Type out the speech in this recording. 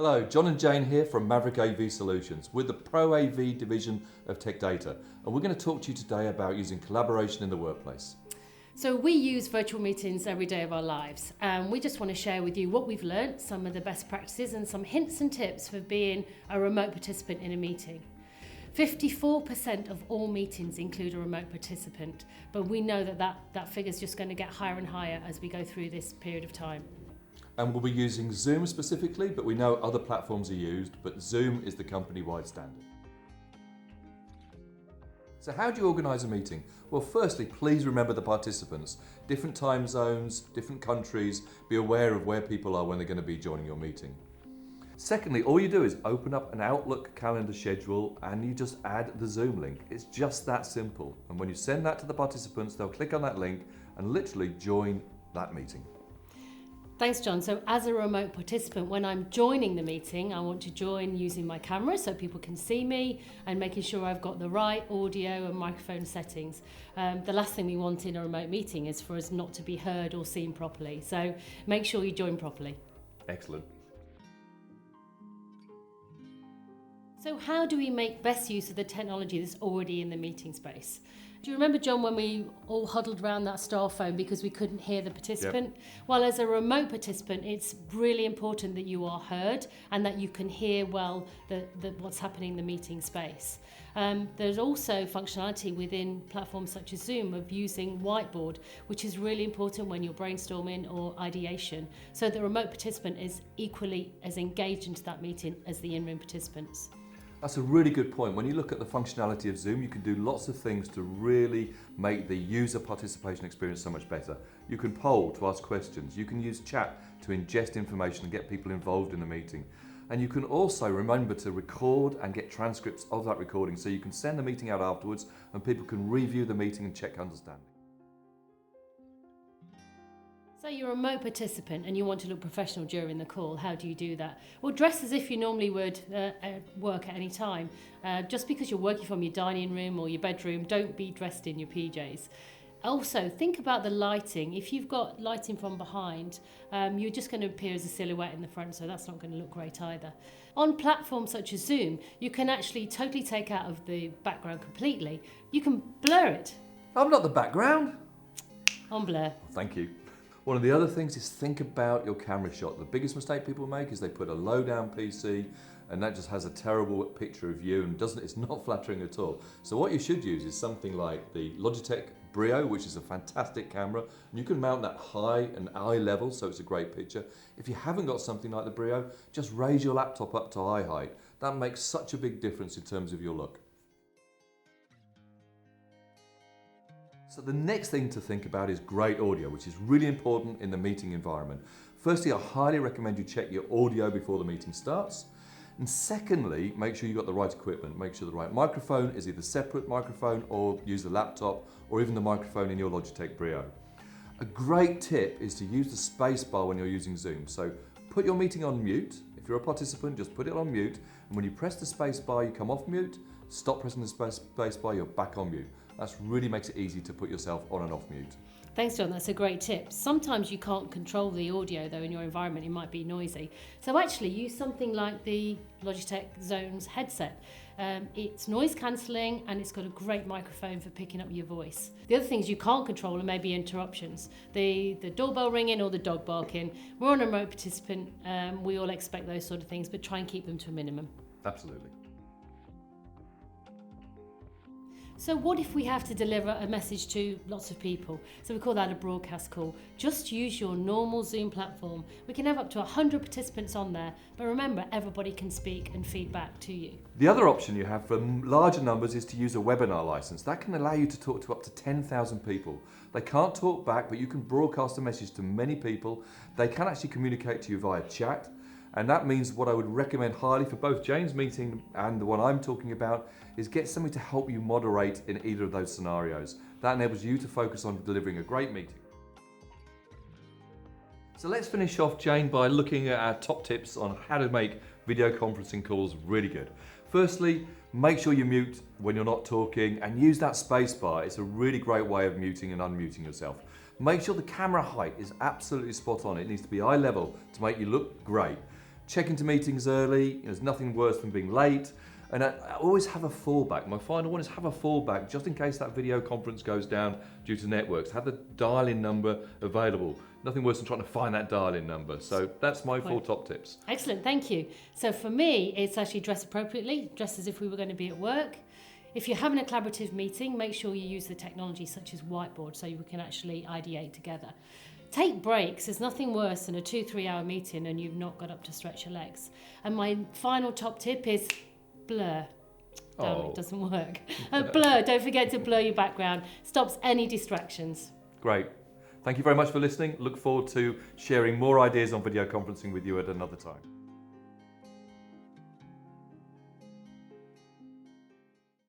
Hello, John and Jane here from Maverick AV Solutions. We're the Pro AV division of Tech Data, and we're going to talk to you today about using collaboration in the workplace. So we use virtual meetings every day of our lives, and we just want to share with you what we've learnt, some of the best practices and some hints and tips for being a remote participant in a meeting. 54% of all meetings include a remote participant, but we know that figure is just going to get higher and higher as we go through this period of time. And we'll be using Zoom specifically, but we know other platforms are used, but Zoom is the company-wide standard. So how do you organise a meeting? Well, firstly, please remember the participants. Different time zones, different countries, be aware of where people are when they're going to be joining your meeting. Secondly, all you do is open up an Outlook calendar schedule and you just add the Zoom link. It's just that simple. And when you send that to the participants, they'll click on that link and literally join that meeting. Thanks, John. So as a remote participant, when I'm joining the meeting, I want to join using my camera so people can see me and making sure I've got the right audio and microphone settings. The last thing we want in a remote meeting is for us not to be heard or seen properly. So make sure you join properly. Excellent. So how do we make best use of the technology that's already in the meeting space? Do you remember, John, when we all huddled around that star phone because we couldn't hear the participant? Yep. Well, as a remote participant, it's really important that you are heard and that you can hear well what's happening in the meeting space. There's also functionality within platforms such as Zoom of using whiteboard, which is really important when you're brainstorming or ideation, so the remote participant is equally as engaged into that meeting as the in-room participants. That's a really good point. When you look at the functionality of Zoom, you can do lots of things to really make the user participation experience so much better. You can poll to ask questions. You can use chat to ingest information and get people involved in the meeting. And you can also remember to record and get transcripts of that recording so you can send the meeting out afterwards and people can review the meeting and check understanding. So you're a remote participant and you want to look professional during the call. How do you do that? Well, dress as if you normally would work at any time. Just because you're working from your dining room or your bedroom, don't be dressed in your PJs. Also, think about the lighting. If you've got lighting from behind, you're just going to appear as a silhouette in the front, so that's not going to look great either. On platforms such as Zoom, you can actually totally take out of the background completely. You can blur it. I'm not the background. On blur. Thank you. One of the other things is think about your camera shot. The biggest mistake people make is they put a low down PC and that just has a terrible picture of you and it's not flattering at all. So what you should use is something like the Logitech Brio, which is a fantastic camera. And you can mount that high and eye level, so it's a great picture. If you haven't got something like the Brio, just raise your laptop up to eye height. That makes such a big difference in terms of your look. So the next thing to think about is great audio, which is really important in the meeting environment. Firstly, I highly recommend you check your audio before the meeting starts. And secondly, make sure you've got the right equipment. Make sure the right microphone is either separate microphone or use the laptop or even the microphone in your Logitech Brio. A great tip is to use the space bar when you're using Zoom. So put your meeting on mute. If you're a participant, just put it on mute. And when you press the space bar, you come off mute. Stop pressing the space bar, you're back on mute. That really makes it easy to put yourself on and off mute. Thanks, John. That's a great tip. Sometimes you can't control the audio, though, in your environment. It might be noisy. So actually use something like the Logitech Zones headset. It's noise cancelling and it's got a great microphone for picking up your voice. The other things you can't control are maybe interruptions. The doorbell ringing or the dog barking. We're on a remote participant. We all expect those sort of things, but try and keep them to a minimum. Absolutely. So what if we have to deliver a message to lots of people? So we call that a broadcast call. Just use your normal Zoom platform. We can have up to 100 participants on there, but remember, everybody can speak and feed back to you. The other option you have for larger numbers is to use a webinar license. That can allow you to talk to up to 10,000 people. They can't talk back, but you can broadcast a message to many people. They can actually communicate to you via chat. And that means what I would recommend highly for both Jane's meeting and the one I'm talking about is get somebody to help you moderate in either of those scenarios. That enables you to focus on delivering a great meeting. So let's finish off, Jane, by looking at our top tips on how to make video conferencing calls really good. Firstly, make sure you mute when you're not talking and use that space bar. It's a really great way of muting and unmuting yourself. Make sure the camera height is absolutely spot on. It needs to be eye level to make you look great. check into meetings early. There's nothing worse than being late. And I always have a fallback. My final one is have a fallback just in case that video conference goes down due to networks. Have the dial-in number available. Nothing worse than trying to find that dial-in number. So that's my 4 top tips. Excellent, thank you. So for me, it's actually dress appropriately, dress as if we were going to be at work. If you're having a collaborative meeting, make sure you use the technology such as whiteboard so you can actually ideate together. Take breaks. There's nothing worse than a 2-3 hour meeting and you've not got up to stretch your legs. And my final top tip is blur. It doesn't work. Blur, don't forget to blur your background. Stops any distractions. Great. Thank you very much for listening. Look forward to sharing more ideas on video conferencing with you at another time.